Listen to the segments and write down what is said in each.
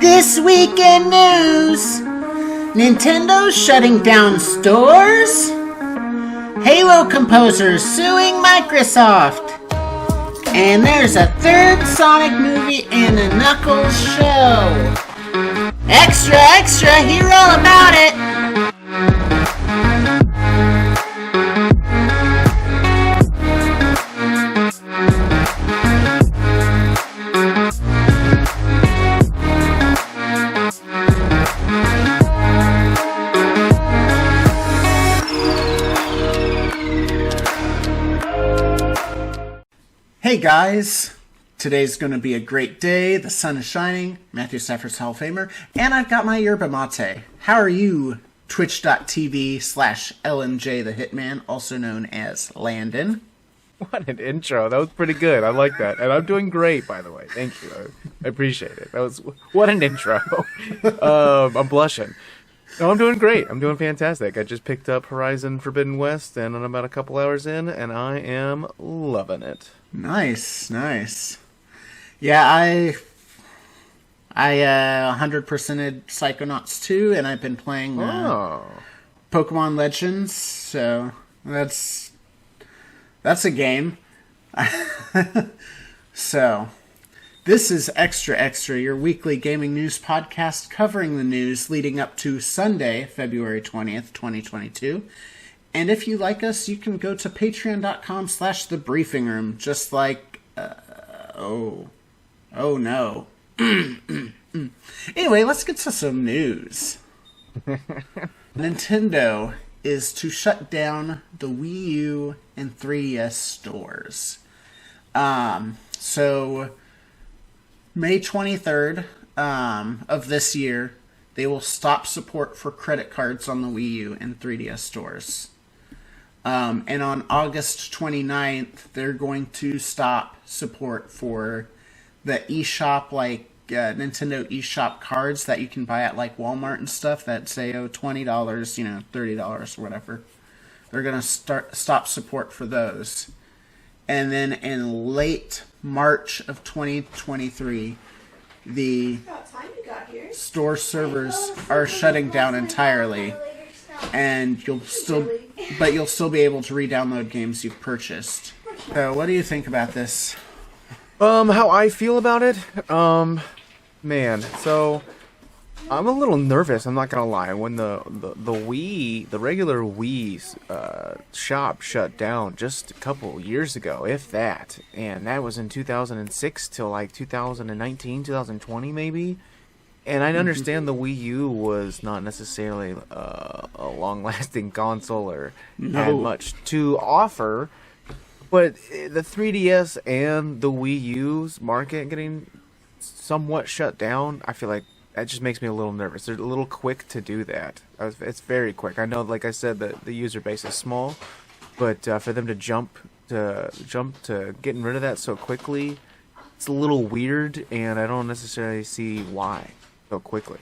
This week in news, Nintendo's shutting down stores, Halo composers suing Microsoft, and there's a third Sonic movie and a Knuckles show. Extra, extra, hear all about it! Hey guys, today's going to be a great day, the sun is shining, Matthew Stafford's Hall of Famer, and I've got my yerba mate. How are you, twitch.tv/LMJ the Hitman, also known as Landen? What an intro, that was pretty good, I like that, and I'm doing great, by the way, thank you, I appreciate it, what an intro. I'm blushing. No, I'm doing great. I'm doing fantastic. I just picked up Horizon Forbidden West, and I'm about a couple hours in, and I am loving it. Nice, nice. Yeah, I 100%ed Psychonauts 2, and I've been playing Pokemon Legends, so that's a game. So, this is Extra Extra, your weekly gaming news podcast covering the news leading up to Sunday, February 20th, 2022. And if you like us, you can go to patreon.com/thebriefingroom, just like, oh no. Anyway, let's get to some news. Nintendo is to shut down the Wii U and 3DS stores. So May 23rd of this year, they will stop support for credit cards on the Wii U and 3DS stores. And on August 29th, they're going to stop support for the eShop, like Nintendo eShop cards that you can buy at like Walmart and stuff that say, $20, $30 or whatever. They're going to stop support for those. And then in late March of 2023, the store servers are shutting down entirely, and you'll still be able to re-download games you've purchased. So, what do you think about this? How I feel about it? Man, so I'm a little nervous, I'm not gonna lie. When the regular Wii shop shut down just a couple years ago, if that, and that was in 2006 till like 2019, 2020 maybe. And I understand the Wii U was not necessarily a long-lasting console or had much to offer, but the 3DS and the Wii U's market getting somewhat shut down, I feel like that just makes me a little nervous. They're a little quick to do that. It's very quick. I know, like I said, the user base is small, but for them to jump to getting rid of that so quickly, it's a little weird, and I don't necessarily see why so quickly.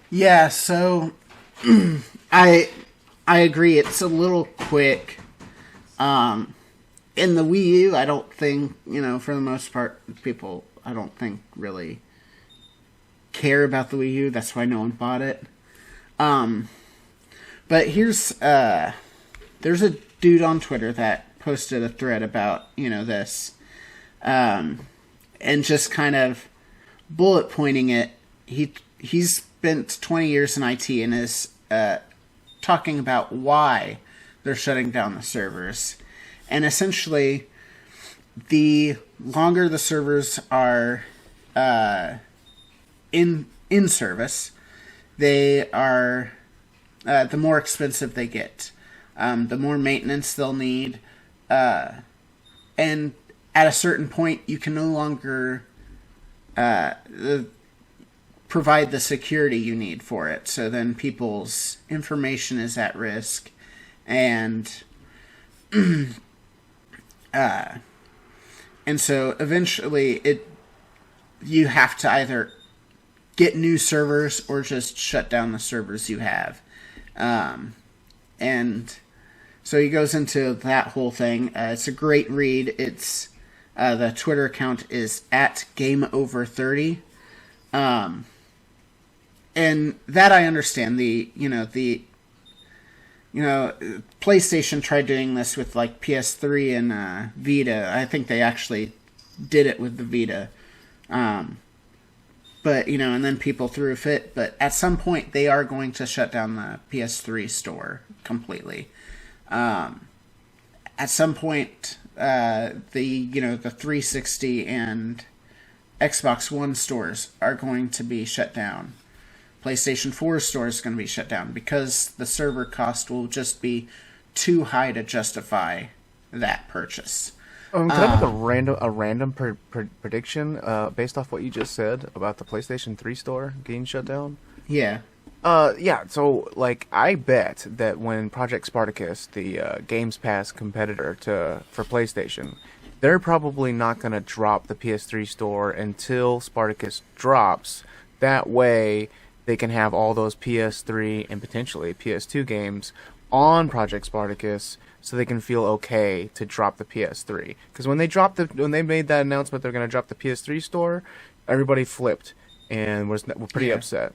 Yeah, so I agree. It's a little quick. In the Wii U, I don't think, for the most part, people, I don't think really care about the Wii U. That's why no one bought it. But here's there's a dude on Twitter that posted a thread about this, and just kind of bullet pointing it. He's spent 20 years in IT and is talking about why they're shutting down the servers. And essentially, the longer the servers are in service, they are the more expensive they get. The more maintenance they'll need, and at a certain point, you can no longer provide the security you need for it. So then people's information is at risk, and so eventually you have to either get new servers or just shut down the servers you have. And so he goes into that whole thing. It's a great read. It's the Twitter account is @GameOver30. And that I understand. PlayStation tried doing this with like PS3 and Vita. I think they actually did it with the Vita. But, and then people threw a fit. But at some point, they are going to shut down the PS3 store completely. At some point, the 360 and Xbox One stores are going to be shut down. PlayStation 4 store is going to be shut down because the server cost will just be too high to justify that purchase. Can I make a random prediction based off what you just said about the PlayStation 3 store getting shut down? Yeah. Yeah, so, I bet that when Project Spartacus, the Games Pass competitor for PlayStation, they're probably not going to drop the PS3 store until Spartacus drops. That way, they can have all those PS3 and potentially PS2 games on Project Spartacus, so they can feel okay to drop the PS3. Because when they made that announcement they're going to drop the PS3 store, everybody flipped and were pretty upset.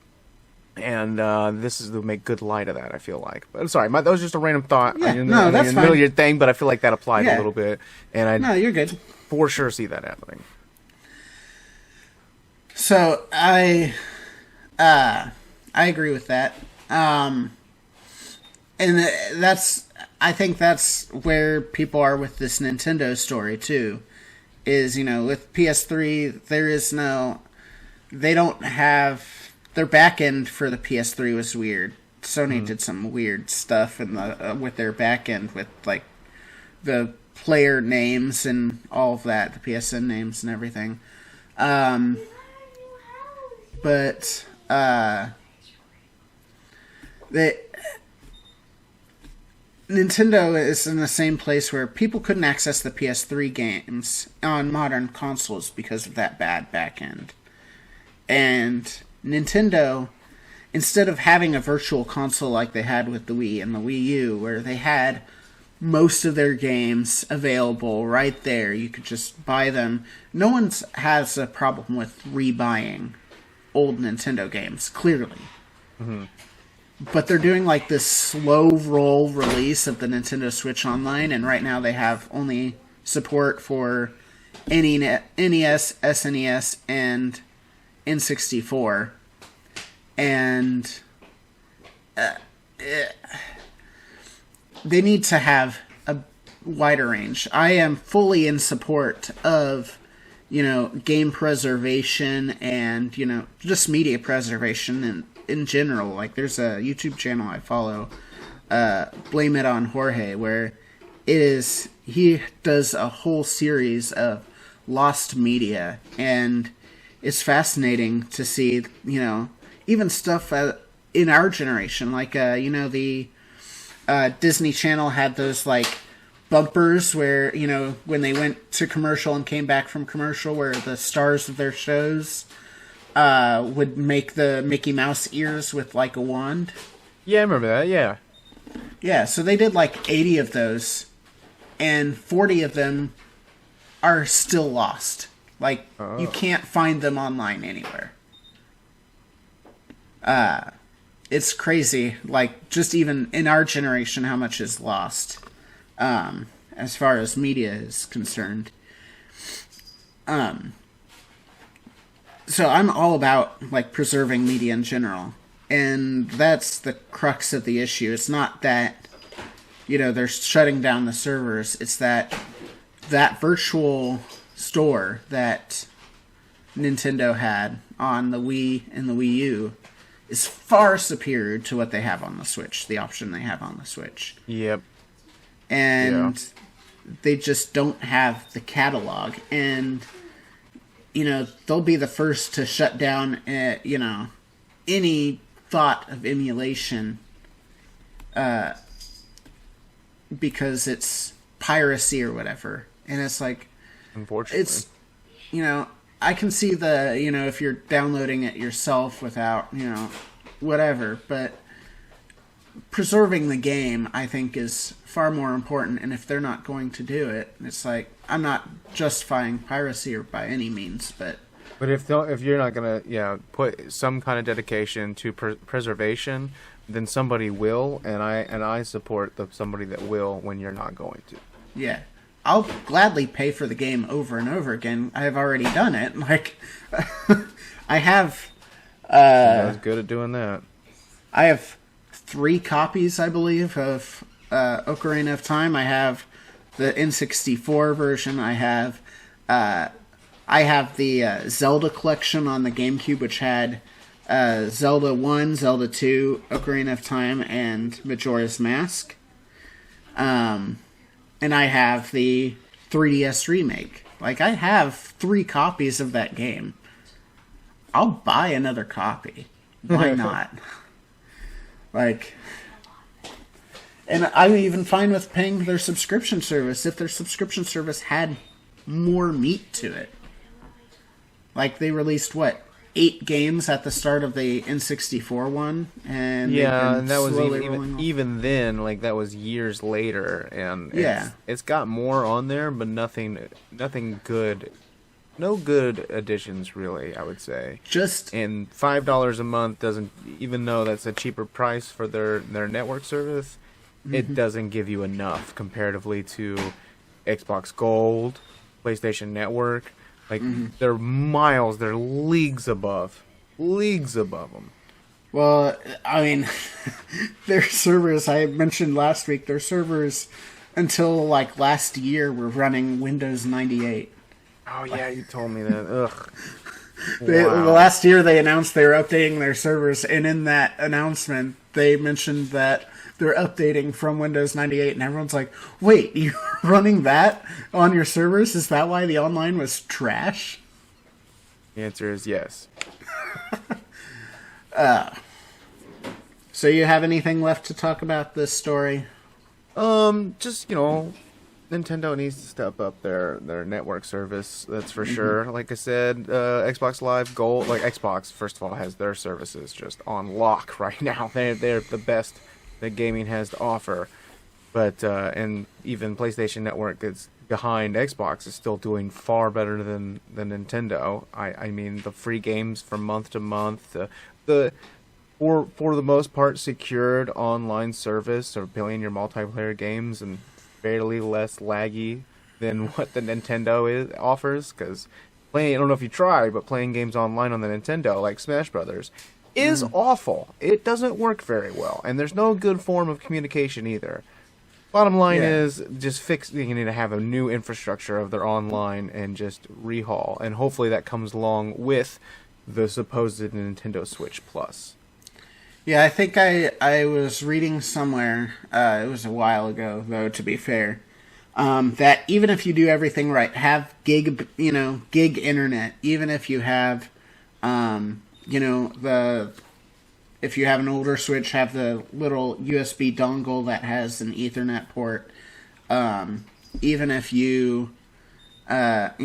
And this is to make good light of that, I feel like. But I'm sorry, that was just a random thought. Yeah, I didn't that's in the fine. middle of your thing, but I feel like that applied a little bit. And No, you're good. For sure see that happening. So I agree with that. And I think that's where people are with this Nintendo story too. Is, with PS3, they don't have, their back end for the PS3 was weird. Sony did some weird stuff with their back end with like the player names and all of that, the PSN names and everything. Nintendo is in the same place where people couldn't access the PS3 games on modern consoles because of that bad backend. And Nintendo, instead of having a virtual console like they had with the Wii and the Wii U, where they had most of their games available right there, you could just buy them. No one has a problem with rebuying old Nintendo games, clearly. Mm-hmm. But they're doing like this slow roll release of the Nintendo Switch Online, and right now they have only support for NES, SNES, and N64. And they need to have a wider range. I am fully in support of, game preservation and, just media preservation and in general. Like, there's a YouTube channel I follow, Blame It on Jorge, where he does a whole series of lost media, and it's fascinating to see, even stuff in our generation, like, the Disney Channel had those, like, bumpers where, when they went to commercial and came back from commercial, where the stars of their shows would make the Mickey Mouse ears with, like, a wand. Yeah, I remember that, yeah. Yeah, so they did, like, 80 of those, and 40 of them are still lost. Like, you can't find them online anywhere. It's crazy, like, just even in our generation, how much is lost, as far as media is concerned. So I'm all about, like, preserving media in general. And that's the crux of the issue. It's not that, they're shutting down the servers. It's that virtual store that Nintendo had on the Wii and the Wii U is far superior to what they have on the Switch, the option they have on the Switch. Yep. And they just don't have the catalog. And they'll be the first to shut down, any thought of emulation, because it's piracy or whatever. And it's like, unfortunately, I can see if you're downloading it yourself without, whatever, but preserving the game, I think, is far more important. And if they're not going to do it, it's like, I'm not justifying piracy or by any means, but But if you're not gonna put some kind of dedication to preservation, then somebody will, and I support somebody that will when you're not going to. Yeah. I'll gladly pay for the game over and over again. I have already done it. Like, I have. I was good at doing that. I have 3 copies, I believe, of Ocarina of Time. I have the N64 version. I have the Zelda collection on the GameCube, which had Zelda 1, Zelda 2, Ocarina of Time, and Majora's Mask. And I have the 3DS remake. Like, I have 3 copies of that game. I'll buy another copy. Why not? Like, and I'm even fine with paying their subscription service if their subscription service had more meat to it. Like, they released, 8 games at the start of the N64 one, and and that was even then, like, that was years later, and it's got more on there, but nothing good, no good additions really, I would say. And $5 a month doesn't, even though that's a cheaper price for their network service, it doesn't give you enough comparatively to Xbox Gold, PlayStation Network. Like, they're miles, they're leagues above them. Well, I mean, their servers, I mentioned last week, their servers until, like, last year were running Windows 98. Oh, yeah, you told me that. Ugh. Last year they announced they were updating their servers, and in that announcement, they mentioned that they're updating from Windows 98, and everyone's like, wait, you're running that on your servers? Is that why the online was trash? The answer is yes. So you have anything left to talk about this story? Just, Nintendo needs to step up their network service, that's for sure. Like I said, Xbox Live Gold, like, Xbox, first of all, has their services just on lock right now. They're the best that gaming has to offer. But, and even PlayStation Network that's behind Xbox is still doing far better than Nintendo. I mean, the free games from month to month, for the most part, secured online service, or playing your multiplayer games, and fairly less laggy than what the Nintendo offers. Because I don't know if you try, but playing games online on the Nintendo, like Smash Brothers, is awful. It doesn't work very well, and there's no good form of communication either. Bottom line is, just you need to have a new infrastructure of their online and just rehaul, and hopefully that comes along with the supposed Nintendo Switch Plus. Yeah, I think I was reading somewhere, it was a while ago, though, to be fair, that even if you do everything right, have gig internet, even if you have, if you have an older Switch, have the little USB dongle that has an Ethernet port, even if you, are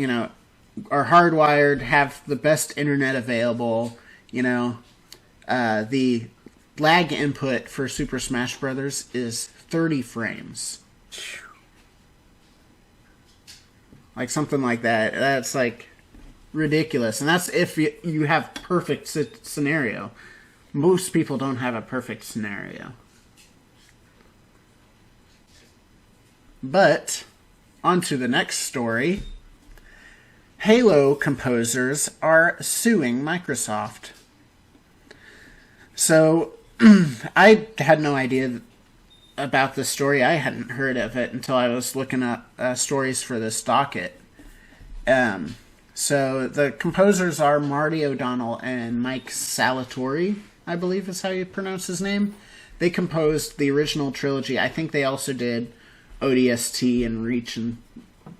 hardwired, have the best internet available, the lag input for Super Smash Brothers is 30 frames. Like, something like that. That's, like, ridiculous. And that's if you have perfect scenario. Most people don't have a perfect scenario. But, on to the next story. Halo composers are suing Microsoft. So, I had no idea about this story. I hadn't heard of it until I was looking up stories for this docket. So, the composers are Marty O'Donnell and Mike Salatori, I believe is how you pronounce his name. They composed the original trilogy. I think they also did ODST and Reach and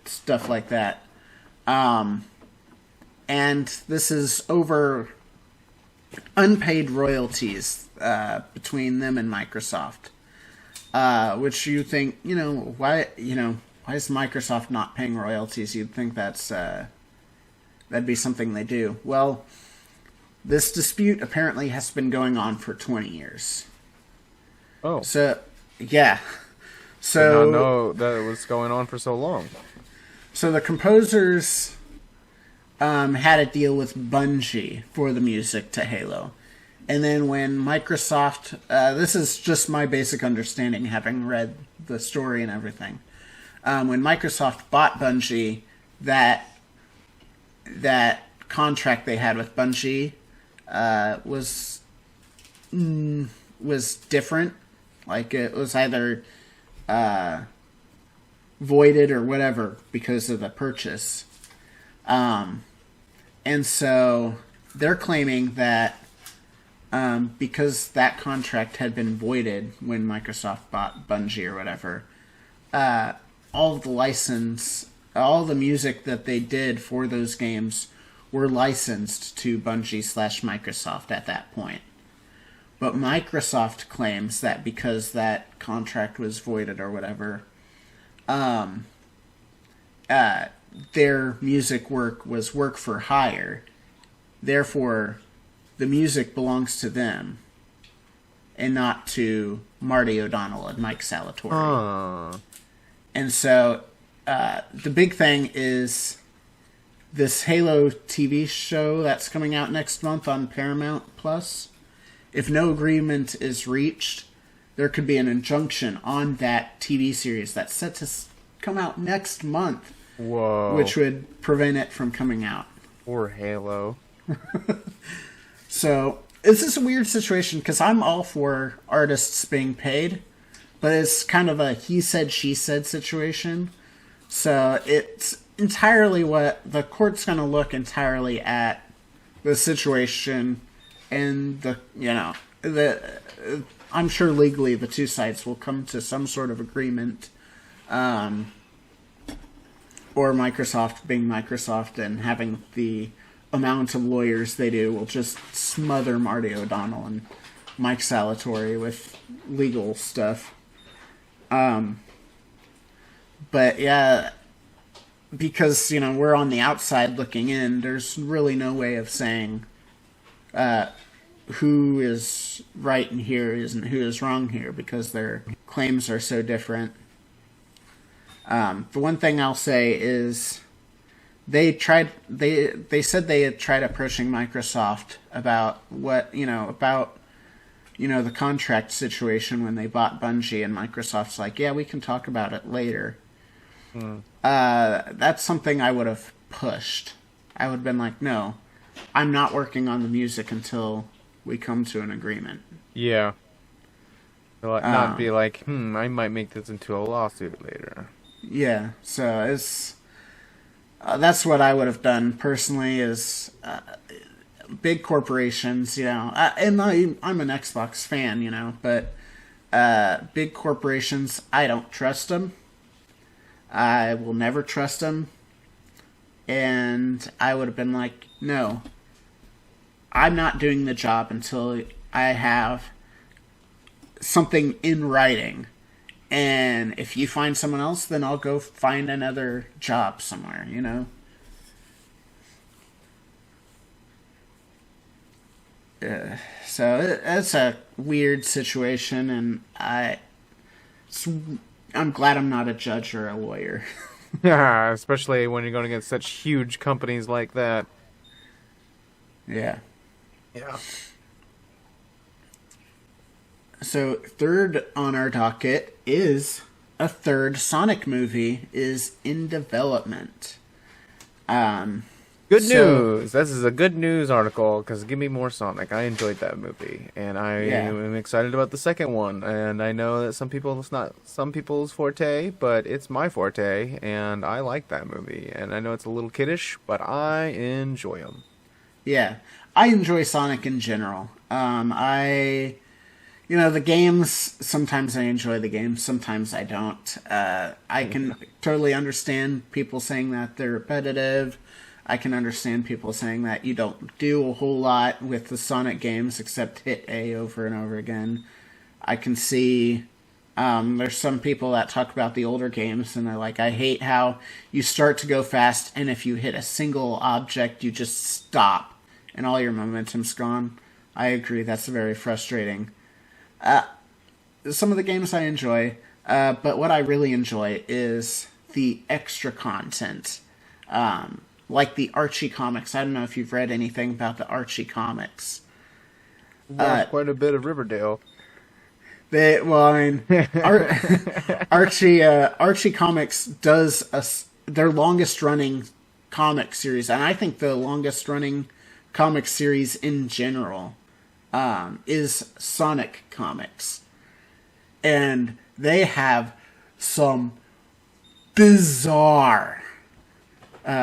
stuff like that. And this is over unpaid royalties between them and Microsoft. Which you think, why is Microsoft not paying royalties? You'd think that'd be something they do. Well, this dispute apparently has been going on for 20 years. Oh. So, yeah. So, I did not know that it was going on for so long. So the composers had a deal with Bungie for the music to Halo. And then when Microsoft, this is just my basic understanding, having read the story and everything. When Microsoft bought Bungie, that contract they had with Bungie was different. Like, it was either voided or whatever because of the purchase. And so they're claiming that because that contract had been voided when Microsoft bought Bungie or whatever, all the music that they did for those games were licensed to Bungie/Microsoft at that point. But Microsoft claims that because that contract was voided or whatever, their music work was work for hire. Therefore, the music belongs to them and not to Marty O'Donnell and Mike Salatori. And so the big thing is this Halo TV show that's coming out next month on Paramount Plus. If no agreement is reached, there could be an injunction on that TV series that's set to come out next month. Whoa. Which would prevent it from coming out. Or Halo. So, this is a weird situation, because I'm all for artists being paid, but it's kind of a he said, she said situation. So, it's entirely what the court's going to look entirely at the situation, and I'm sure legally the two sides will come to some sort of agreement. Or Microsoft being Microsoft and having the amount of lawyers they do will just smother Marty O'Donnell and Mike Salatori with legal stuff. But yeah, because, we're on the outside looking in, there's really no way of saying who is right in here and who is wrong here, because their claims are so different. The one thing I'll say is they said they had tried approaching Microsoft about the contract situation when they bought Bungie, and Microsoft's like, yeah, we can talk about it later. That's something I would have pushed. I would have been like, no, I'm not working on the music until we come to an agreement. Yeah. Not be like, I might make this into a lawsuit later. Yeah, so it's that's what I would have done personally. Is big corporations, and I'm an Xbox fan, but big corporations, I don't trust them. I will never trust them, and I would have been like, no, I'm not doing the job until I have something in writing. And if you find someone else, then I'll go find another job somewhere, So it's a weird situation, and I'm glad I'm not a judge or a lawyer. Yeah, especially when you're going against such huge companies like that. Yeah. Yeah. So, third on our docket is a third Sonic movie is in development. Good news! This is a good news article, because give me more Sonic. I enjoyed that movie, and I am excited about the second one. And I know that it's not some people's forte, but it's my forte, and I like that movie. And I know it's a little kiddish, but I enjoy them. Yeah, I enjoy Sonic in general. The games, sometimes I enjoy the games, sometimes I don't. I can totally understand people saying that they're repetitive. I can understand people saying that you don't do a whole lot with the Sonic games except hit A over and over again. I can see there's some people that talk about the older games and they're like, I hate how you start to go fast and if you hit a single object, you just stop and all your momentum's gone. I agree, that's very frustrating. Some of the games I enjoy, but what I really enjoy is the extra content. like the Archie comics. I don't know if you've read anything about the Archie comics. Quite a bit of Riverdale. Archie Comics does their longest running comic series, and I think the longest running comic series in general is Sonic Comics, and they have some bizarre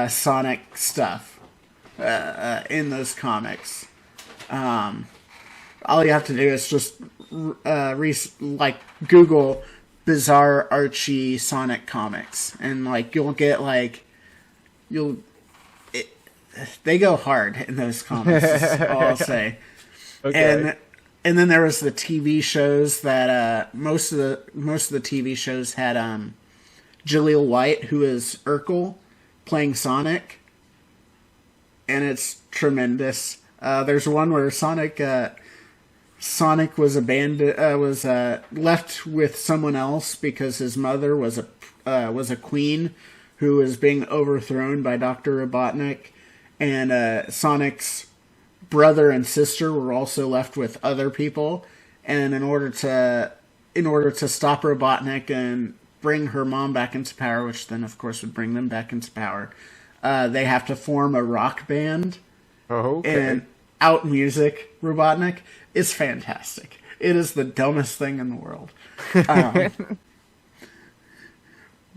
Sonic stuff in those comics. All you have to do is just Google bizarre Archie Sonic comics, and you'll get they go hard in those comics. Is all I'll say. Okay. And then there was the TV shows that most of the TV shows had Jaleel White, who is Urkel, playing Sonic, and it's tremendous. There's one where Sonic was abandoned, was left with someone else because his mother was a queen who was being overthrown by Dr. Robotnik, and Sonic's brother and sister were also left with other people. And in order to stop Robotnik and bring her mom back into power, which then of course would bring them back into power, they have to form a rock band. Oh, okay. And out music Robotnik. It's fantastic. It is the dumbest thing in the world.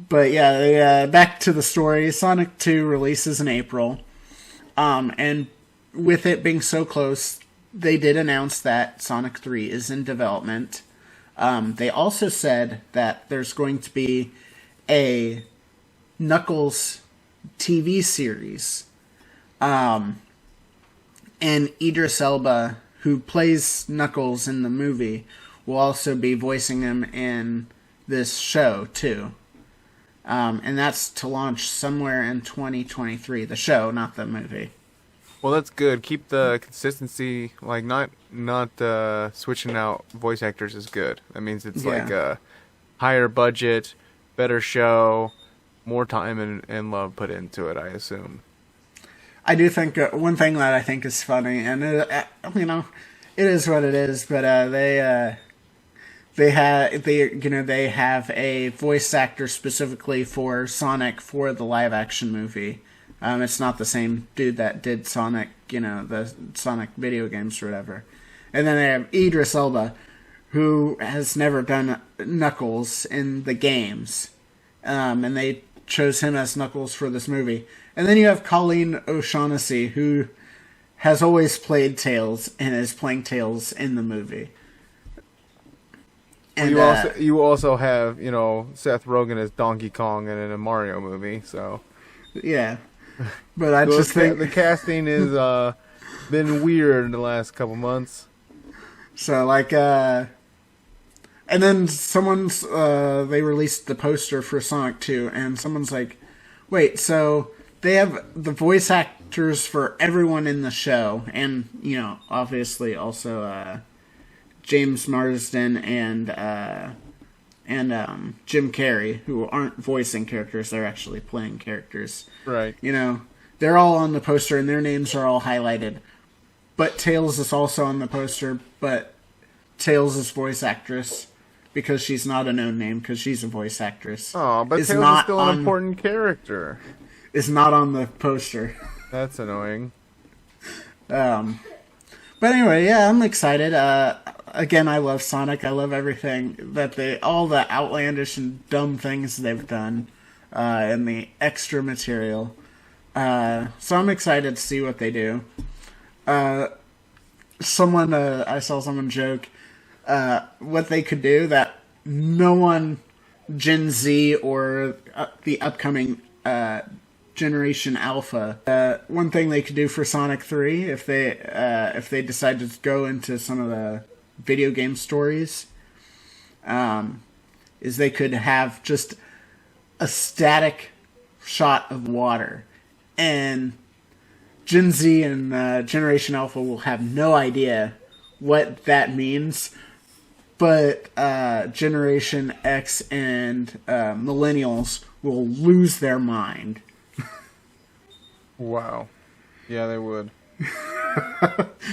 But yeah, back to the story. Sonic 2 releases in April. And with it being so close, they did announce that Sonic 3 is in development. They also said that there's going to be a Knuckles TV series. And Idris Elba, who plays Knuckles in the movie, will also be voicing him in this show, too. And that's to launch somewhere in 2023. The show, not the movie. Well, that's good. Keep the consistency, not switching out voice actors is good. That means it's a higher budget, better show, more time and love put into it, I assume. I do think one thing that I think is funny, and it is what it is, but they have a voice actor specifically for Sonic for the live action movie. It's not the same dude that did Sonic, the Sonic video games or whatever. And then they have Idris Elba, who has never done Knuckles in the games, and they chose him as Knuckles for this movie. And then you have Colleen O'Shaughnessy, who has always played Tails and is playing Tails in the movie. And you also have, Seth Rogen as Donkey Kong in a Mario movie, so. Yeah. But I just think the casting has been weird in the last couple months. So, and then they released the poster for Sonic 2, and someone's like, wait, so they have the voice actors for everyone in the show, and, obviously also James Marsden and Jim Carrey, who aren't voicing characters, they're actually playing characters. Right. They're all on the poster, and their names are all highlighted. But Tails is also on the poster, but Tails' voice actress, because she's not a known name, because she's a voice actress. Oh, but Tails is still an important character. Is not on the poster. That's annoying. But anyway, yeah, I'm excited. Again, I love Sonic. I love everything all the outlandish and dumb things they've done, and the extra material. So I'm excited to see what they do. I saw someone joke, what they could do that no one Gen Z or the upcoming Generation Alpha. One thing they could do for Sonic 3, if they decide to go into some of the video game stories, is they could have just a static shot of water, and Gen Z and Generation Alpha will have no idea what that means, but Generation X and Millennials will lose their mind. Wow. Yeah, they would.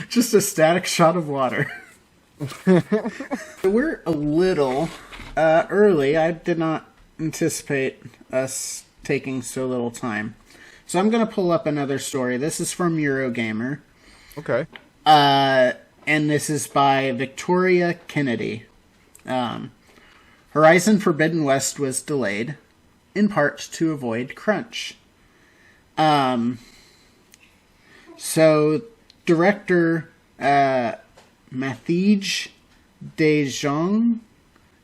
Just a static shot of water. We're a little early. I did not anticipate us taking so little time. So I'm going to pull up another story. This is from Eurogamer. Okay. And this is by Victoria Kennedy. Horizon Forbidden West was delayed, in part to avoid crunch. So, director Mathij De Jong,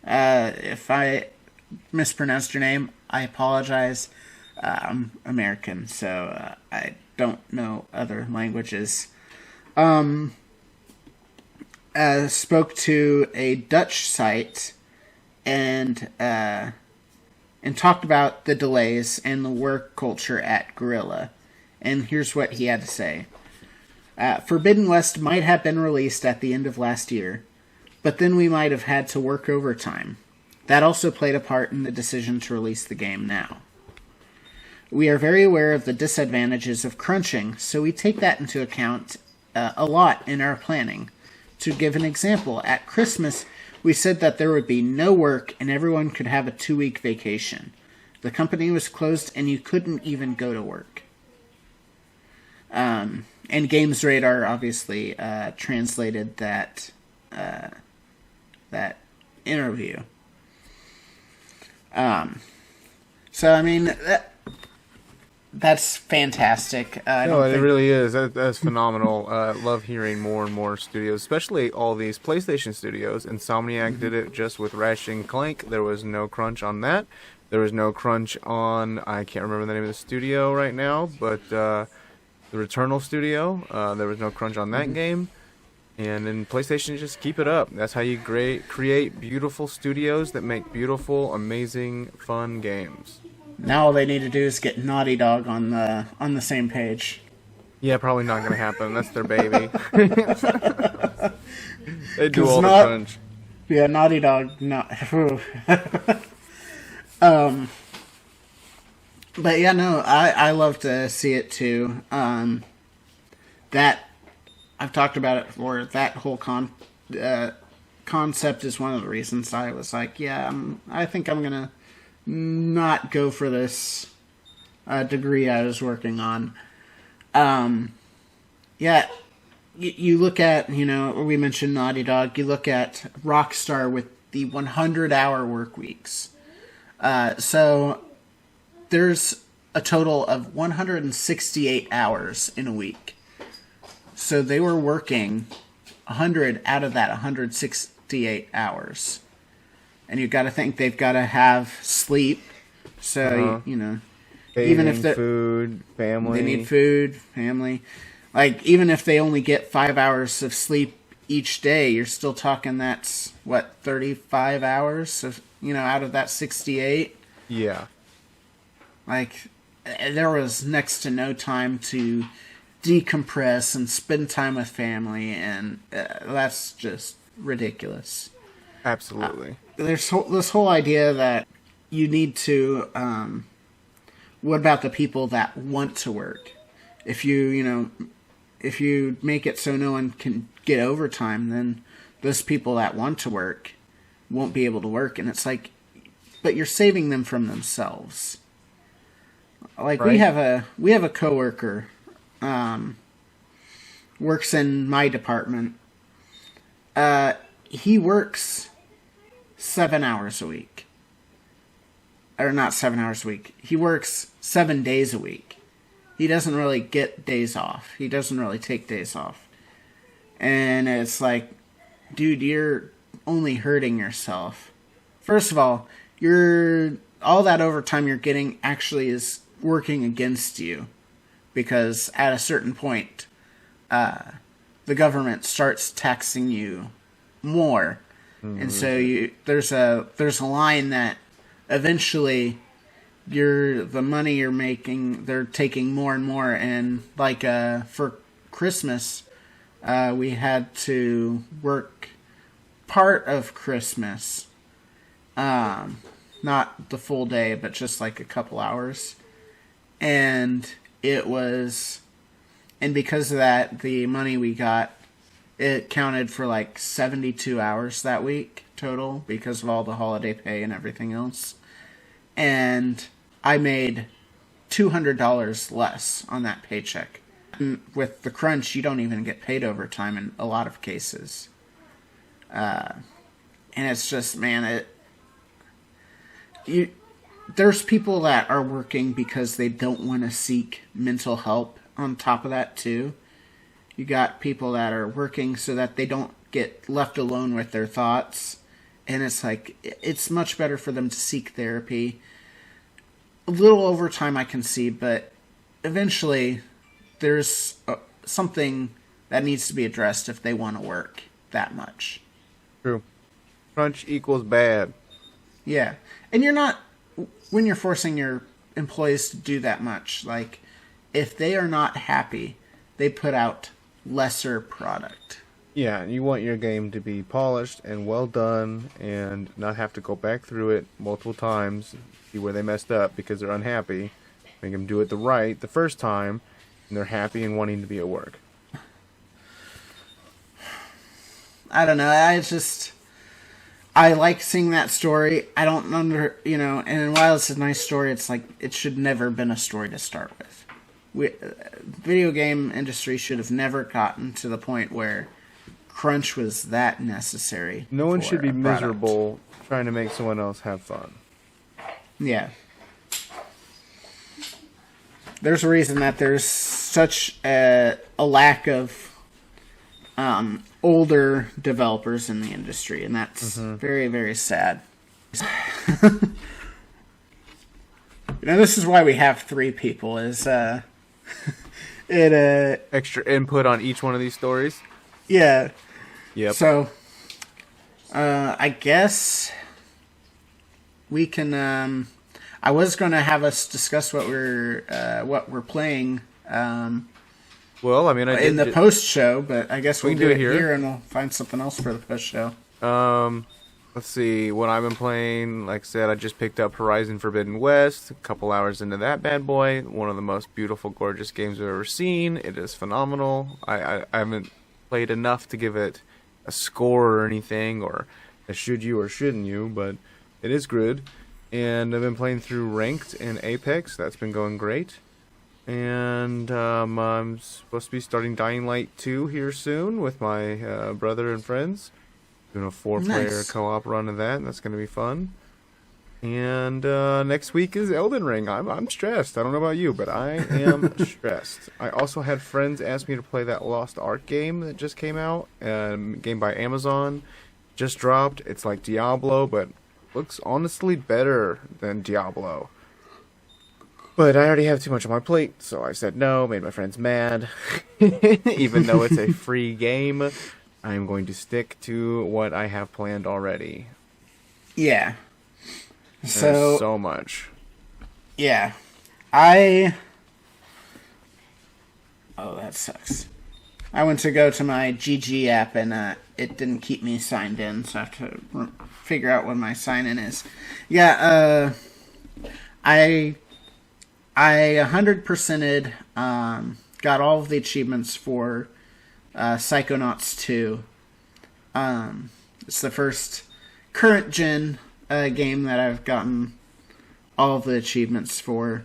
if I mispronounced your name, I apologize. I'm American, so I don't know other languages. Spoke to a Dutch site and talked about the delays and the work culture at Guerrilla. And here's what he had to say. Forbidden West might have been released at the end of last year, but then we might have had to work overtime. That also played a part in the decision to release the game now. We are very aware of the disadvantages of crunching, so we take that into account a lot in our planning. To give an example, at Christmas, we said that there would be no work and everyone could have a 2-week vacation. The company was closed and you couldn't even go to work. And Games Radar obviously translated that interview. So I mean that's fantastic. No, it really is. That's phenomenal. Love hearing more and more studios, especially all these PlayStation studios. Insomniac did it just with Ratchet and Clank. There was no crunch on that. There was no crunch on, I can't remember the name of the studio right now, but the Returnal studio. There was no crunch on that game. And in PlayStation, just keep it up. That's how you create beautiful studios that make beautiful, amazing, fun games. Now all they need to do is get Naughty Dog on the same page. Yeah, probably not going to happen. That's their baby. They do all the crunch. Yeah, Naughty Dog. Not. But yeah, no, I love to see it too. That I've talked about it before. That whole concept is one of the reasons I was like, yeah, I think I'm gonna not go for this degree I was working on. Yeah, you look at, we mentioned Naughty Dog. You look at Rockstar with the 100-hour work weeks. So there's a total of 168 hours in a week. So they were working 100 out of that 168 hours. And you've got to think they've got to have sleep. So, Bathing, even if food, family. They need food, family. Like, even if they only get 5 hours of sleep each day, you're still talking that's, 35 hours of, out of that 68? Yeah. Like, there was next to no time to decompress and spend time with family, and that's just ridiculous. Absolutely. There's this whole idea that you need to, what about the people that want to work? If you make it so no one can get overtime, then those people that want to work won't be able to work, and it's like, but you're saving them from themselves. Like, right. we have a coworker, works in my department. He works 7 hours a week. Or not 7 hours a week. He works 7 days a week. He doesn't really get days off. He doesn't really take days off. And it's like, dude, you're only hurting yourself. First of all, all that overtime you're getting actually is working against you, because at a certain point, the government starts taxing you more, and so there's a line that eventually the money you're making, they're taking more and more, and like for Christmas, we had to work part of Christmas, not the full day, but just like a couple hours. And it was, and because of that, the money we got, it counted for like 72 hours that week total because of all the holiday pay and everything else. And I made $200 less on that paycheck. And with the crunch, you don't even get paid overtime in a lot of cases. And it's just, man, there's people that are working because they don't want to seek mental help on top of that too. You got people that are working so that they don't get left alone with their thoughts. And it's like, it's much better for them to seek therapy. A little overtime I can see, but eventually there's something that needs to be addressed if they want to work that much. True. Crunch equals bad. Yeah. And you're not, when you're forcing your employees to do that much, like, if they are not happy, they put out lesser product. Yeah, you want your game to be polished and well done and not have to go back through it multiple times, see where they messed up because they're unhappy. Make them do it the first time, and they're happy and wanting to be at work. I don't know, I like seeing that story. I don't and while it's a nice story, it's like, it should never have been a story to start with. Video game industry should have never gotten to the point where crunch was that necessary. No one should be miserable trying to make someone else have fun. Yeah. There's a reason that there's such a lack of older developers in the industry, and that's very, very sad. This is why we have 3 people, is extra input on each one of these stories. Yeah. Yep. So, I guess we can. I was going to have us discuss what we're playing. Well, I mean, in the post show, but I guess we'll do it here, and we'll find something else for the post show. Let's see what I've been playing. Like I said, I just picked up Horizon Forbidden West. A couple hours into that bad boy. One of the most beautiful, gorgeous games I've ever seen. It is phenomenal. I haven't played enough to give it a score or anything, or a should you or shouldn't you, but it is good. And I've been playing through Ranked and Apex. That's been going great. And I'm supposed to be starting Dying Light 2 here soon with my brother and friends. Doing a 4-player co-op run of that, and that's going to be fun. And next week is Elden Ring. I'm stressed. I don't know about you, but I am stressed. I also had friends ask me to play that Lost Ark game that just came out. A game by Amazon. Just dropped. It's like Diablo, but looks honestly better than Diablo. But I already have too much on my plate, so I said no, made my friends mad. Even though it's a free game, I'm going to stick to what I have planned already. Yeah. There's so much. Yeah. Oh, that sucks. I went to go to my GG app, and it didn't keep me signed in, so I have to figure out what my sign-in is. Yeah, I 100%ed, got all of the achievements for Psychonauts 2. It's the first current gen game that I've gotten all of the achievements for.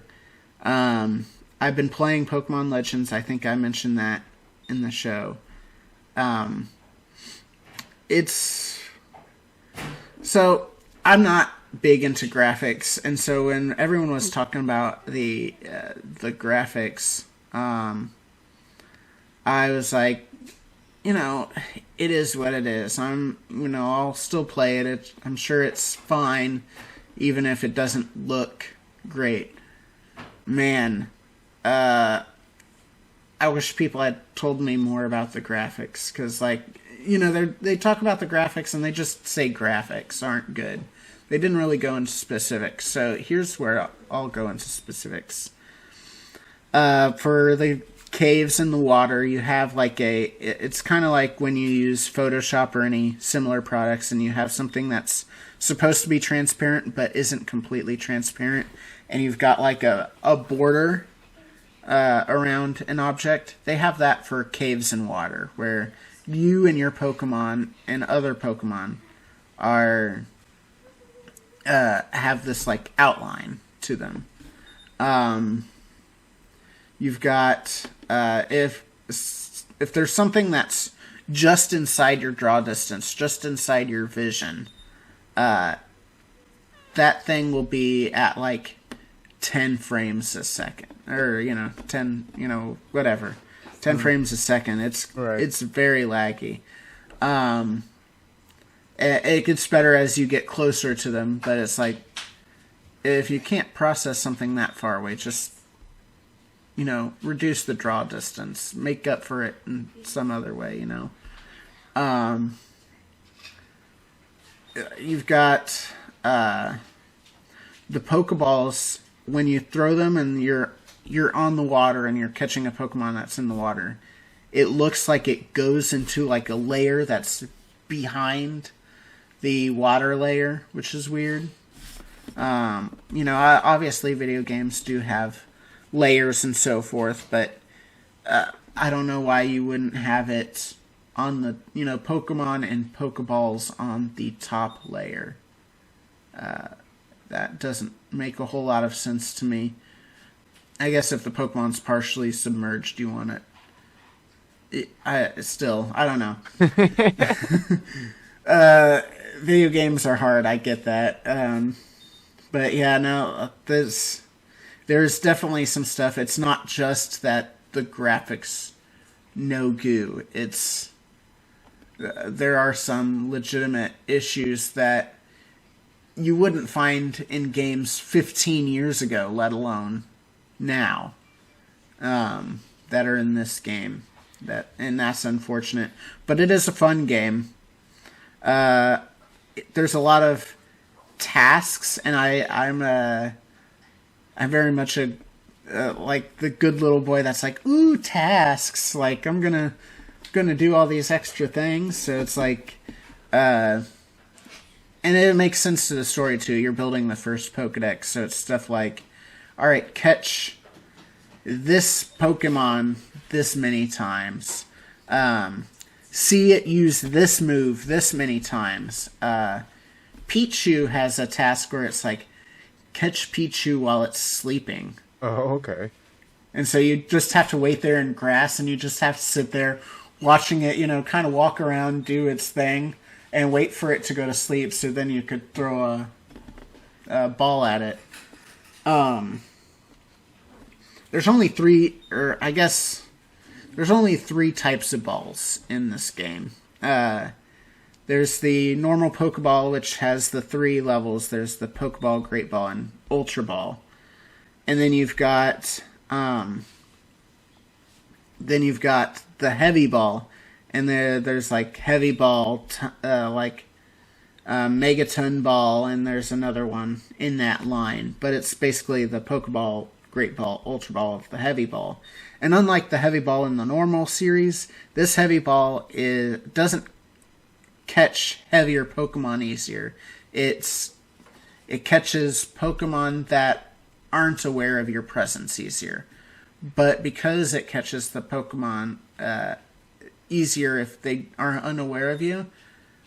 I've been playing Pokemon Legends. I think I mentioned that in the show. So I'm not big into graphics, and so when everyone was talking about the graphics, I was like, it is what it is. I'll still play it. I'm sure it's fine, even if it doesn't look great. Man, I wish people had told me more about the graphics, because, they talk about the graphics and they just say graphics aren't good. They didn't really go into specifics, so here's where I'll go into specifics. For the caves in the water, you have it's kind of like when you use Photoshop or any similar products, and you have something that's supposed to be transparent but isn't completely transparent, and you've got a border around an object. They have that for caves and water, where you and your Pokemon and other Pokemon are have this like outline to them. You've got if there's something that's just inside your draw distance, just inside your vision, that thing will be at like 10 frames a second, or 10, whatever, 10 frames a second. It's very laggy. It gets better as you get closer to them, but it's like, if you can't process something that far away, just reduce the draw distance, make up for it in some other way. You've got the Pokeballs. When you throw them and you're on the water and you're catching a Pokemon that's in the water, it looks like it goes into like a layer that's behind the water layer, which is weird. Obviously video games do have layers and so forth, but I don't know why you wouldn't have it on the, Pokemon and Pokeballs on the top layer. That doesn't make a whole lot of sense to me. I guess if the Pokemon's partially submerged, you want it. I don't know. Video games are hard, I get that. But yeah, no, there's definitely some stuff. It's not just that the graphics no goo. There are some legitimate issues that you wouldn't find in games 15 years ago, let alone now, that are in this game. And that's unfortunate. But it is a fun game. There's a lot of tasks, and I'm very much like the good little boy that's like, ooh, tasks. Like, I'm gonna do all these extra things. So it's like, and it makes sense to the story too. You're building the first Pokedex, so it's stuff like, all right, catch this Pokemon this many times. See it use this move this many times. Pichu has a task where it's like, catch Pichu while it's sleeping. Oh, okay. And so you just have to wait there in grass, and you just have to sit there watching it, kind of walk around, do its thing, and wait for it to go to sleep, so then you could throw a ball at it. There's only three types of balls in this game. There's the normal Pokeball, which has the 3 levels. There's the Pokeball, Great Ball, and Ultra Ball. And then you've got the Heavy Ball, and there's like Heavy Ball, Megaton Ball, and there's another one in that line. But it's basically the Pokeball, Great Ball, Ultra Ball of the Heavy Ball. And unlike the Heavy Ball in the normal series, this Heavy Ball doesn't catch heavier Pokemon easier. It catches Pokemon that aren't aware of your presence easier. But because it catches the Pokemon easier if they are unaware of you,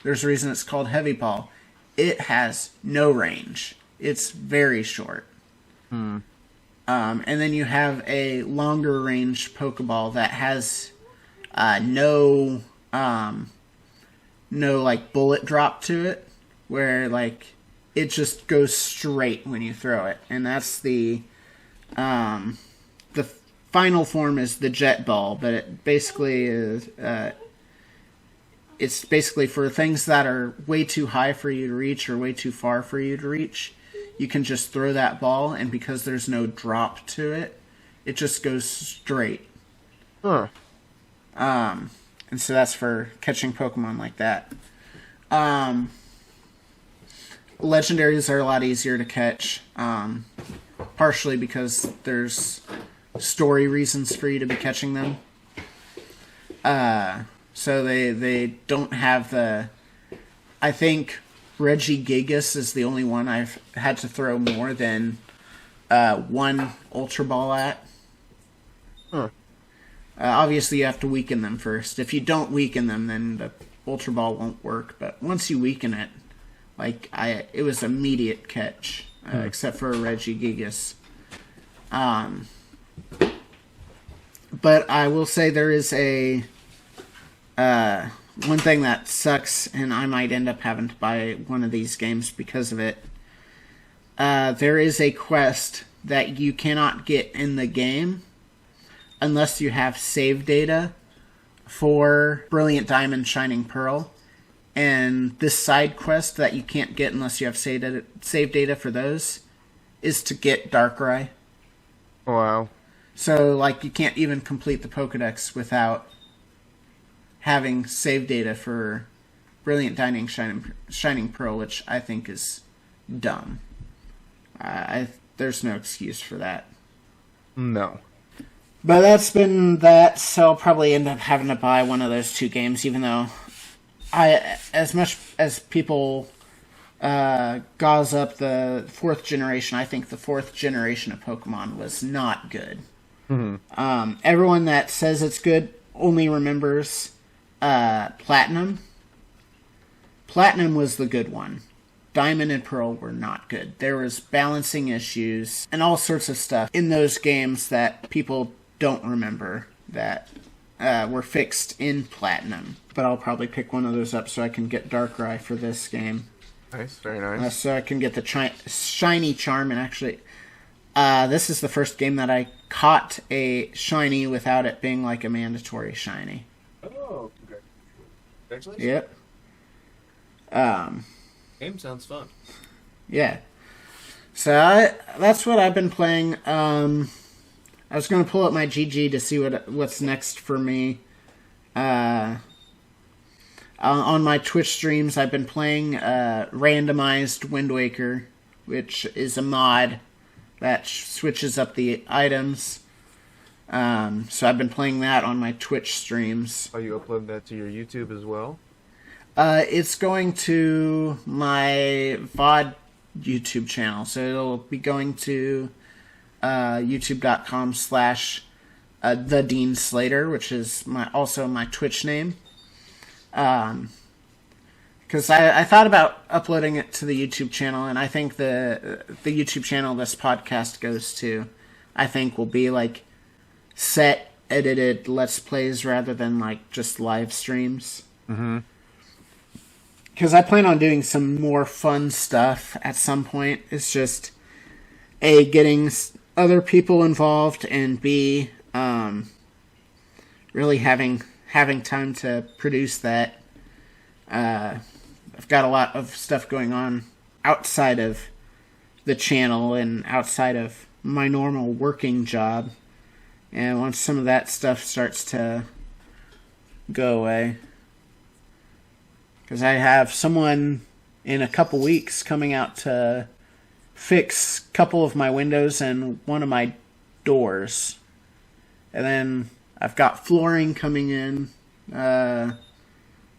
there's a reason it's called Heavy Ball. It has no range. It's very short. And then you have a longer range Pokeball that has no like bullet drop to it, where like it just goes straight when you throw it. And that's the final form is the Jet Ball, but it basically is it's basically for things that are way too high for you to reach or way too far for you to reach. You can just throw that ball, and because there's no drop to it, it just goes straight. Huh. And so that's for catching Pokemon like that. Legendaries are a lot easier to catch, partially because there's story reasons for you to be catching them. So they don't have the... I think Regigigas is the only one I've had to throw more than one Ultra Ball at. Huh. Obviously, you have to weaken them first. If you don't weaken them, then the Ultra Ball won't work. But once you weaken it, it was immediate catch, except for Regigigas. But I will say there is one thing that sucks, and I might end up having to buy one of these games because of it. There is a quest that you cannot get in the game unless you have save data for Brilliant Diamond, Shining Pearl. And this side quest that you can't get unless you have save data for those is to get Darkrai. Wow. So, you can't even complete the Pokedex without having save data for Brilliant Diamond, Shining Pearl, which I think is dumb. There's no excuse for that. No. But that's been that, so I'll probably end up having to buy one of those two games, even though as much as people gauze up the 4th generation, I think the 4th generation of Pokemon was not good. Mm-hmm. Everyone that says it's good only remembers Platinum. Platinum was the good one. Diamond and Pearl were not good. There was balancing issues and all sorts of stuff in those games that people don't remember that were fixed in Platinum. But I'll probably pick one of those up so I can get Darkrai for this game. Nice, very nice. So I can get the Shiny Charm, and actually, this is the first game that I caught a Shiny without it being a mandatory Shiny. Oh, congratulations. Yep. Game sounds fun. Yeah. So that's what I've been playing. I was going to pull up my GG to see what's next for me. On my Twitch streams, I've been playing randomized Wind Waker, which is a mod that switches up the items. So I've been playing that on my Twitch streams. Oh, you upload that to your YouTube as well? It's going to my VOD YouTube channel, so it'll be going to youtube.com/The Dean Slater, which is also my Twitch name. Because I thought about uploading it to the YouTube channel, and I think the YouTube channel this podcast goes to, I think, will be set, edited Let's Plays rather than just live streams. Mm-hmm. Because I plan on doing some more fun stuff at some point. It's just, A, getting other people involved, and B, really having time to produce that. I've got a lot of stuff going on outside of the channel and outside of my normal working job. And once some of that stuff starts to go away... Because I have someone in a couple weeks coming out to fix a couple of my windows and one of my doors. And then I've got flooring coming in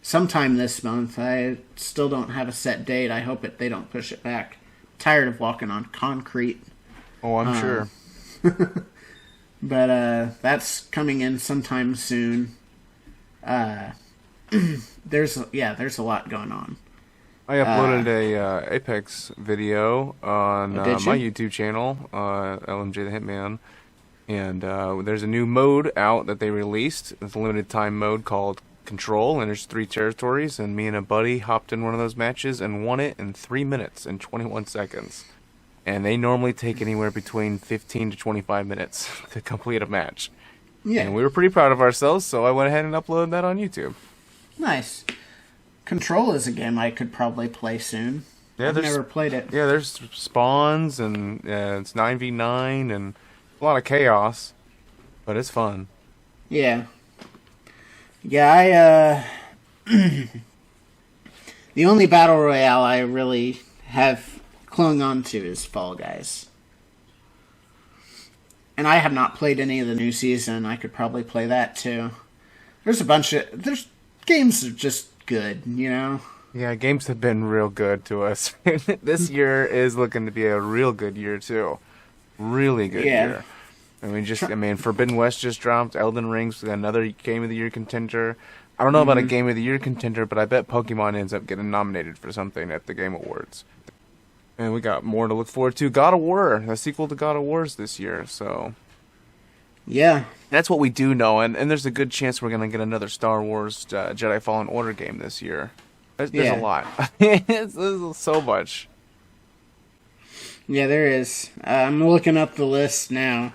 sometime this month. I still don't have a set date. I hope they don't push it back. I'm tired of walking on concrete. Oh, I'm sure. But that's coming in sometime soon. There's a lot going on. I uploaded a Apex video on my YouTube channel, LMJ the Hitman, and there's a new mode out that they released. It's a limited time mode called Control, and there's 3 territories, and me and a buddy hopped in one of those matches and won it in 3 minutes and 21 seconds. And they normally take anywhere between 15 to 25 minutes to complete a match. Yeah. And we were pretty proud of ourselves, so I went ahead and uploaded that on YouTube. Nice. Control is a game I could probably play soon. Yeah, I've never played it. Yeah, there's spawns, and it's 9v9, and a lot of chaos, but it's fun. Yeah. Yeah, the only Battle Royale I really have clung on to is Fall Guys. And I have not played any of the new season. I could probably play that, too. There's games are just good, you know? Yeah, games have been real good to us. This year is looking to be a real good year, too. Really good year. Forbidden West just dropped. Elden Ring's another Game of the Year contender. I don't know about a Game of the Year contender, but I bet Pokemon ends up getting nominated for something at the Game Awards. And we got more to look forward to. God of War, the sequel to God of War's this year, so... Yeah. That's what we do know, and there's a good chance we're going to get another Star Wars Jedi Fallen Order game this year. There's a lot. There's so much. Yeah, there is. I'm looking up the list now.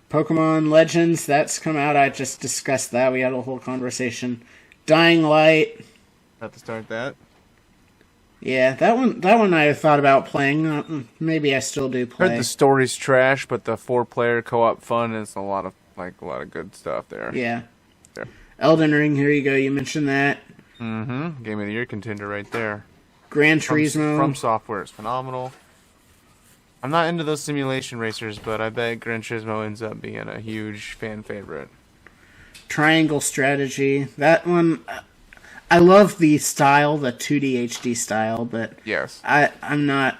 Pokemon Legends, that's come out. I just discussed that. We had a whole conversation. Dying Light. Have to start that. Yeah, that one I thought about playing. Maybe I still do play. Heard the story's trash, but the 4-player co-op fun is a lot of good stuff there. Yeah. There. Elden Ring, here you go. You mentioned that. Mm-hmm. Game of the Year contender right there. Gran Turismo. From Software is phenomenal. I'm not into those simulation racers, but I bet Gran Turismo ends up being a huge fan favorite. Triangle Strategy. That one, I love the style, the 2D HD style, but yes, I'm not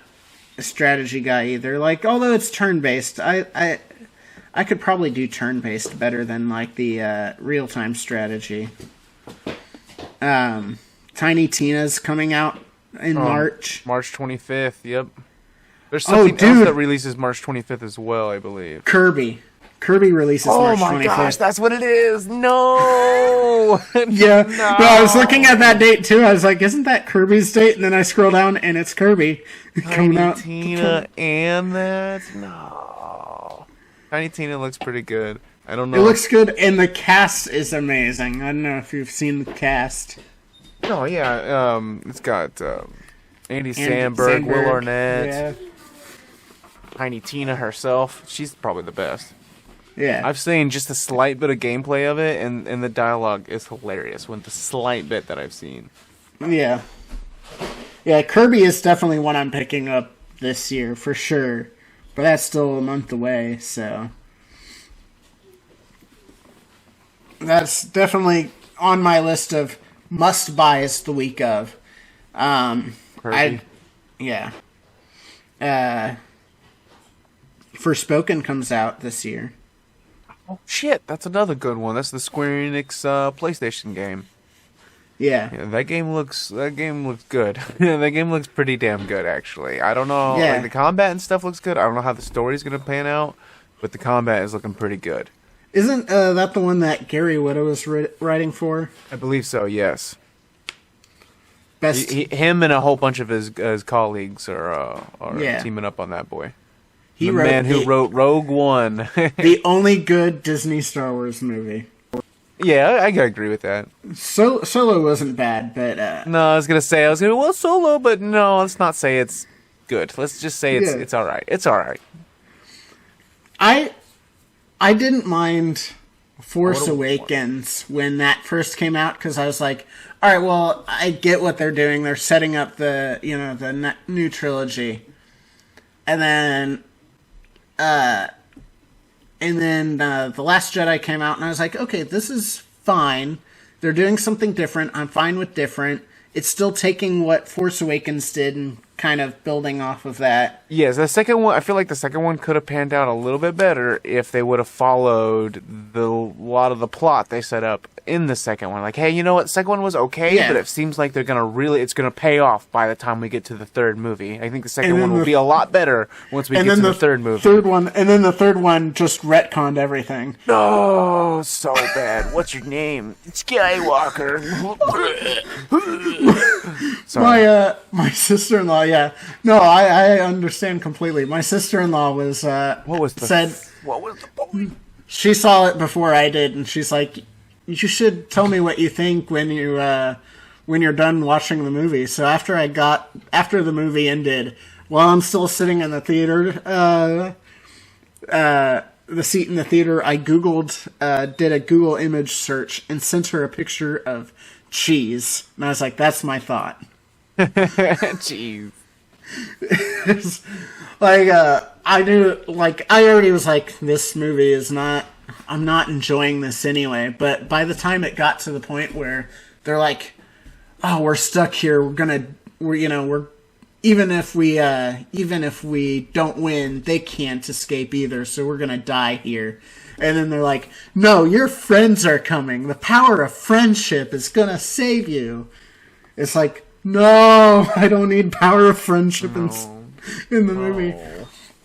a strategy guy either. Although it's turn-based, I could probably do turn-based better than the real-time strategy. Tiny Tina's coming out in March. March 25th, yep. There's something else that releases March 25th as well, I believe. Kirby releases March 25th. Oh my gosh, that's what it is! No! Yeah. No, I was looking at that date too. I was like, isn't that Kirby's date? And then I scroll down and it's Kirby. Tiny Tina and that? No. Tiny Tina looks pretty good. I don't know. It looks good, and the cast is amazing. I don't know if you've seen the cast. Oh, yeah. It's got Andy Samberg, Will Arnett. Yeah. Tiny Tina herself, she's probably the best. Yeah. I've seen just a slight bit of gameplay of it, and the dialogue is hilarious with the slight bit that I've seen. Yeah. Yeah, Kirby is definitely one I'm picking up this year, for sure. But that's still a month away, so... That's definitely on my list of must-buys the week of. Kirby. Yeah. Forspoken comes out this year. Oh shit, that's another good one. That's the Square Enix PlayStation game. Yeah. That game looks good. That game looks pretty damn good, actually. I don't know, the combat and stuff looks good. I don't know how the story's gonna pan out, but the combat is looking pretty good. Isn't that the one that Gary Whitta was writing for? I believe so, yes. Best. Him and a whole bunch of his colleagues are teaming up on that boy. He wrote man who wrote Rogue One. The only good Disney Star Wars movie. Yeah, I gotta agree with that. Solo wasn't bad, but... No, I was gonna Solo, but no, let's not say it's good. Let's just say it's alright. It's alright. I didn't mind Force Awakens when that first came out, because I was like, alright, well, I get what they're doing. They're setting up the new trilogy. And then... The Last Jedi came out, and I was like, okay, this is fine. They're doing something different. I'm fine with different. It's still taking what Force Awakens did and kind of building off of that. Yes, the second one, I feel like the second one could have panned out a little bit better if they would have followed a lot of the plot they set up in the second one. Like, hey, you know what? Second one was okay, but it seems like it's gonna pay off by the time we get to the third movie. I think the second one will be a lot better once we get to the third movie. The third one just retconned everything. Oh, so bad. What's your name? Skywalker. Sorry. My sister-in-law, yeah. No, I understand completely. My sister-in-law was, what was the point? She saw it before I did, and she's like, you should tell me what you think when you're done watching the movie. So after the movie ended, while I'm still sitting in the theater, the seat in the theater, I did a Google image search and sent her a picture of cheese. And I was like, that's my thought. Cheese. I knew, I already was like, this movie is not, I'm not enjoying this anyway. But by the time it got to the point where they're like, oh, we're stuck here, we're even if we don't win, they can't escape either, so we're gonna die here. And then they're like, no, your friends are coming. The power of friendship is gonna save you. It's like, no, I don't need power of friendship in the movie.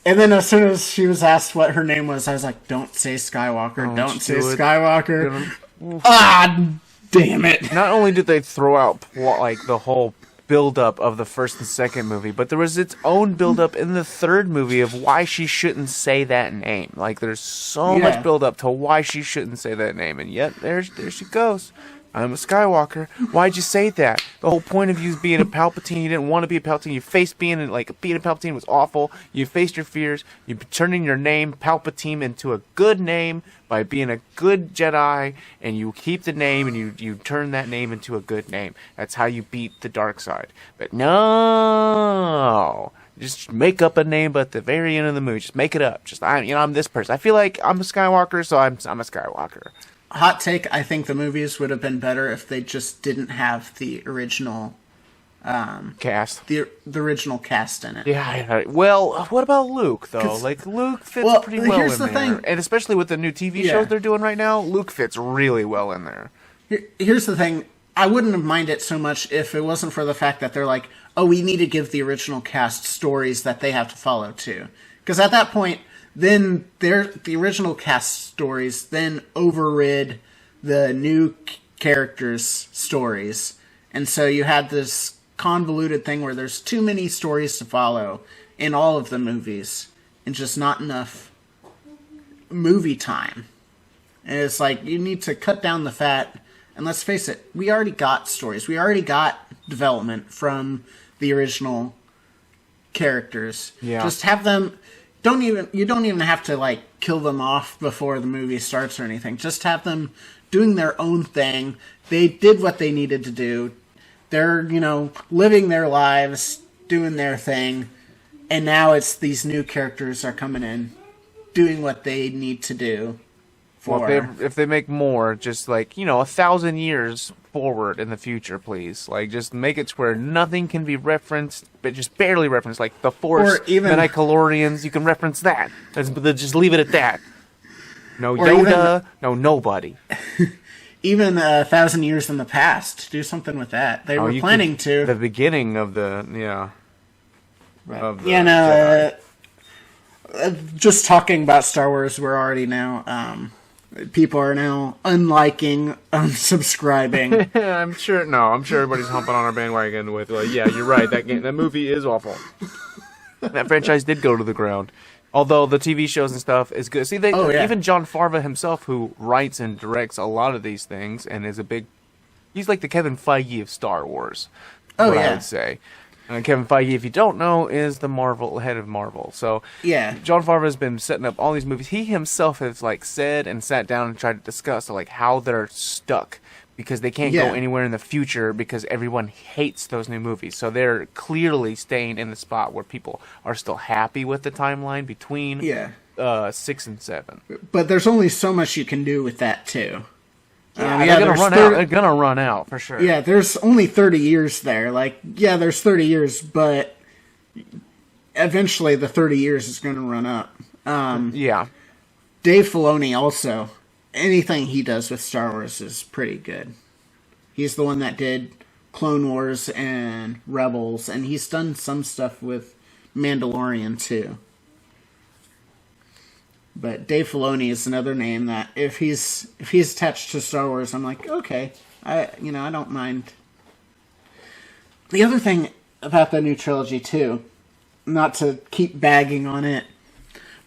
And then as soon as she was asked what her name was, I was like, don't say Skywalker. Don't say Skywalker. Ah, damn it. Not only did they throw out like the whole build-up of the first and second movie, but there was its own build-up in the third movie of why she shouldn't say that name. Like, there's so much build-up to why she shouldn't say that name, and yet there she goes. I'm a Skywalker. Why'd you say that? The whole point of you is being a Palpatine. You didn't want to be a Palpatine. You faced being a Palpatine was awful. You faced your fears. You turning your name Palpatine into a good name by being a good Jedi, and you keep the name and you turn that name into a good name. That's how you beat the dark side. But no, just make up a name. But at the very end of the movie, just make it up. I'm this person. I feel like I'm a Skywalker, so I'm a Skywalker. Hot take, I think the movies would have been better if they just didn't have the original cast. The original cast in it. Yeah. Well, what about Luke, though? Like, Luke fits pretty well in there. Thing. And especially with the new TV shows they're doing right now, Luke fits really well in there. Here's the thing. I wouldn't have minded it so much if it wasn't for the fact that they're like, oh, we need to give the original cast stories that they have to follow, too. Because at that point, then the original cast stories then overrid the new characters' stories. And so you had this convoluted thing where there's too many stories to follow in all of the movies and just not enough movie time. And it's like, you need to cut down the fat. And let's face it, we already got stories. We already got development from the original characters. Yeah. Just have them... You don't even have to, like, kill them off before the movie starts or anything. Just have them doing their own thing. They did what they needed to do. They're, living their lives, doing their thing. And now it's these new characters are coming in, doing what they need to do. Well, if they make more, just like, 1,000 years forward in the future, please. Like, just make it to where nothing can be referenced, but just barely referenced. Like, the Force, the Nickelodeons, you can reference that. Just leave it at that. No Yoda, no nobody. Even 1,000 years in the past. Do something with that. They were planning to. The beginning of the, just talking about Star Wars, we're already now... people are now unliking, unsubscribing. I'm sure everybody's humping on our bandwagon with, yeah, you're right, that movie is awful. That franchise did go to the ground. Although the TV shows and stuff is good. See, even Jon Favreau himself, who writes and directs a lot of these things, and is he's like the Kevin Feige of Star Wars. I would say. Kevin Feige, if you don't know, is the head of Marvel. So, Jon Favreau has been setting up all these movies. He himself has said and sat down and tried to discuss how they're stuck because they can't go anywhere in the future because everyone hates those new movies. So they're clearly staying in the spot where people are still happy with the timeline between 6 and 7. But there's only so much you can do with that too. They're gonna run out for sure. Yeah, there's only 30 years there. There's 30 years, but eventually the 30 years is gonna run up. Dave Filoni also, anything he does with Star Wars is pretty good. He's the one that did Clone Wars and Rebels, and he's done some stuff with Mandalorian too. But Dave Filoni is another name that if he's attached to Star Wars, I'm like, okay, I don't mind. The other thing about the new trilogy too, not to keep bagging on it,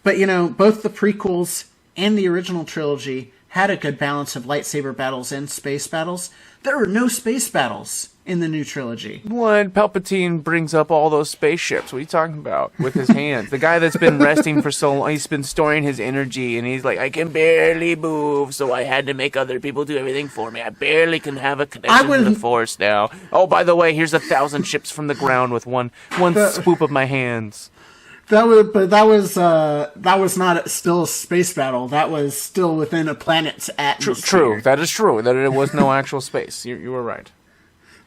but both the prequels and the original trilogy had a good balance of lightsaber battles and space battles. There are no space battles in the new trilogy. When Palpatine brings up all those spaceships, what are you talking about? With his hands. The guy that's been resting for so long, he's been storing his energy, and he's like, I can barely move, so I had to make other people do everything for me. I barely can have a connection to the Force now. Oh, by the way, here's 1,000 ships from the ground with one swoop of my hands. That was not still a space battle. That was still within a planet's atmosphere. True. That is true. That it was no actual space. You were right.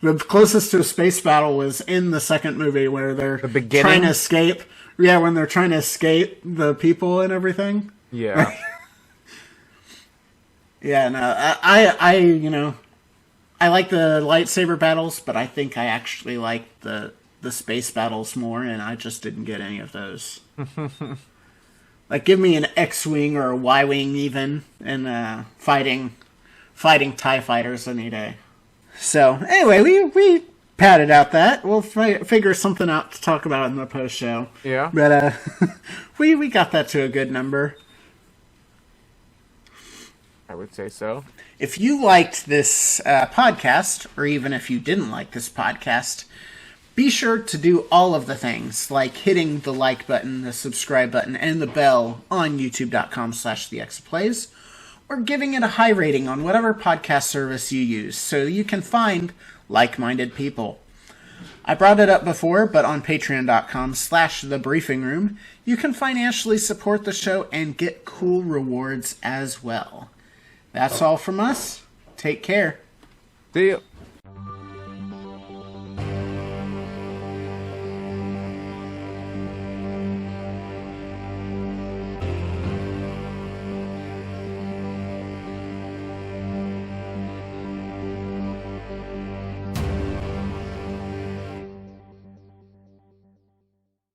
The closest to a space battle was in the second movie where they're beginning? trying to escape. Yeah, when they're trying to escape the people and everything. Yeah. Yeah, no, I like the lightsaber battles, but I think I actually like the space battles more, and I just didn't get any of those. Like, give me an X-wing or a Y-wing even, and fighting TIE fighters any day. So, anyway, we padded out that. We'll figure something out to talk about in the post-show. Yeah. But we got that to a good number. I would say so. If you liked this podcast, or even if you didn't like this podcast, be sure to do all of the things, like hitting the like button, the subscribe button, and the bell on youtube.com/theXofPlays, or giving it a high rating on whatever podcast service you use, so you can find like-minded people. I brought it up before, but on patreon.com/thebriefingroom, you can financially support the show and get cool rewards as well. That's all from us. Take care. See you.